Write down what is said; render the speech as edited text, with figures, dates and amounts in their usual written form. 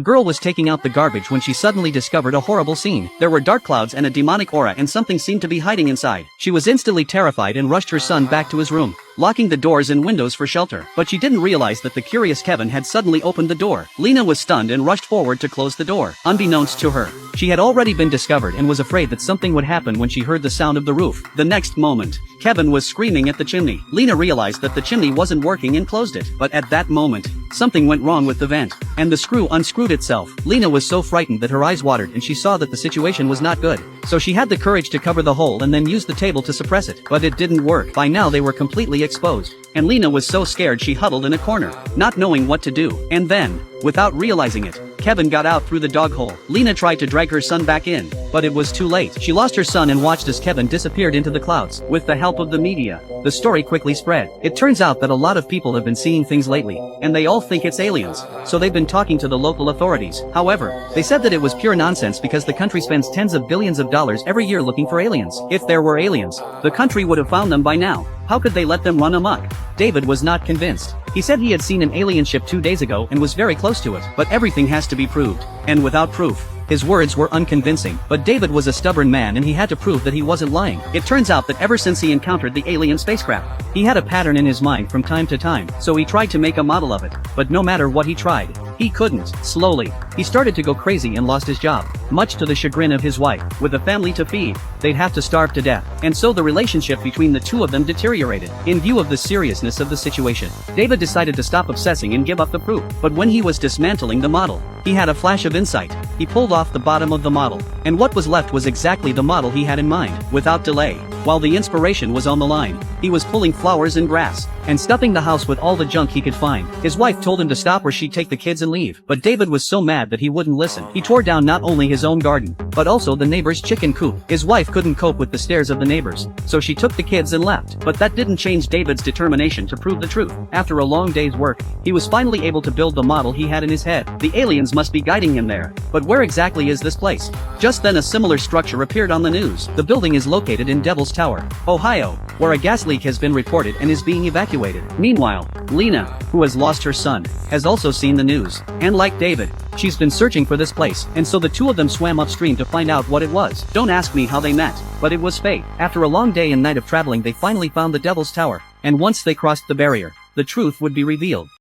The girl was taking out the garbage when she suddenly discovered a horrible scene. There were dark clouds and a demonic aura, and something seemed to be hiding inside. She was instantly terrified and rushed her son back to his room, locking the doors and windows for shelter. But she didn't realize that the curious Kevin had suddenly opened the door. Lena was stunned and rushed forward to close the door. Unbeknownst to her, she had already been discovered and was afraid that something would happen when she heard the sound of the roof. The next moment, Kevin was screaming at the chimney. Lena realized that the chimney wasn't working and closed it. But at that moment, something went wrong with the vent, and the screw unscrewed itself. Lena was so frightened that her eyes watered and she saw that the situation was not good. So she had the courage to cover the hole and then use the table to suppress it. But it didn't work. By now they were completely exposed, and Lena was so scared she huddled in a corner, not knowing what to do. And then, without realizing it, Kevin got out through the dog hole. Lena tried to drag her son back in, but it was too late. She lost her son and watched as Kevin disappeared into the clouds. With the help of the media, the story quickly spread. It turns out that a lot of people have been seeing things lately, and they all think it's aliens, so they've been talking to the local authorities. However, they said that it was pure nonsense because the country spends tens of billions of dollars every year looking for aliens. If there were aliens, the country would have found them by now. How could they let them run amok? David was not convinced. He said he had seen an alien ship 2 days ago and was very close to it. But everything has to be proved, and without proof, his words were unconvincing. But David was a stubborn man and he had to prove that he wasn't lying. It turns out that ever since he encountered the alien spacecraft, he had a pattern in his mind from time to time, so he tried to make a model of it. But no matter what he tried, he couldn't. Slowly, he started to go crazy and lost his job, much to the chagrin of his wife. With a family to feed, they'd have to starve to death. And so the relationship between the two of them deteriorated. In view of the seriousness of the situation, David decided to stop obsessing and give up the proof. But when he was dismantling the model, he had a flash of insight. He pulled off the bottom of the model, and what was left was exactly the model he had in mind. Without delay, while the inspiration was on the line, he was pulling flowers and grass, and stuffing the house with all the junk he could find. His wife told him to stop or she'd take the kids and leave. But David was so mad that he wouldn't listen. He tore down not only his own garden, but also the neighbor's chicken coop. His wife couldn't cope with the stares of the neighbors, so she took the kids and left. But that didn't change David's determination to prove the truth. After a long day's work, he was finally able to build the model he had in his head. The aliens must be guiding him there. But where exactly is this place? Just then a similar structure appeared on the news. The building is located in Devil's Tower, Ohio, where a gas leak has been reported and is being evacuated. Meanwhile, Lena, who has lost her son, has also seen the news. And like David, she's been searching for this place, and so the two of them swam upstream to find out what it was. Don't ask me how they met, but it was fate. After a long day and night of traveling, they finally found the Devil's Tower, and once they crossed the barrier, the truth would be revealed.